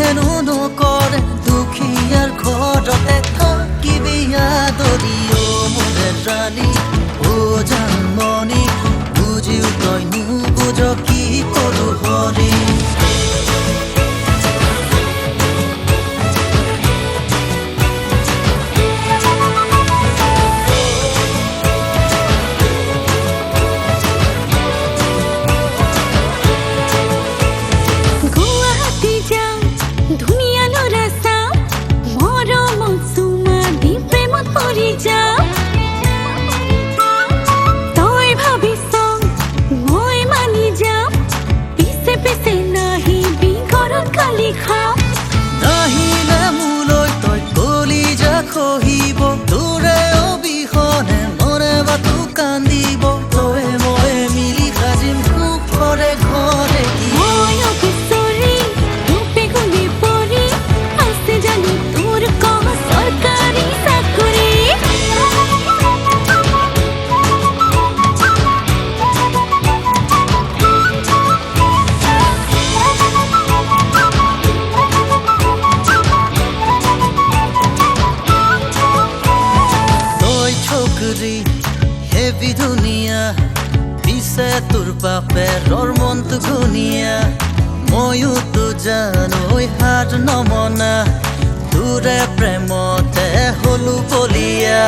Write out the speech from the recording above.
হেনো নকৰে দুখীয়াৰ ঘৰতে থাকিবি আদৰি মোৰে ৰাণী জানমণি বুজিও তই নুবুজ কি কৰো হৰি নাহিলে মোলৈ তই কলিজা খহিব তোৰে অবিহনে মনে বাটু কান্দিব তই মই মিলি সাজিম সুখৰে ঘৰে হেভি ধুনীয়া পিছে তোৰ বাপেৰৰ মনটো ঘূণীয়া ময়ো তো জানো হাত নমনা তোৰে প্ৰেমতে হলো বলিয়া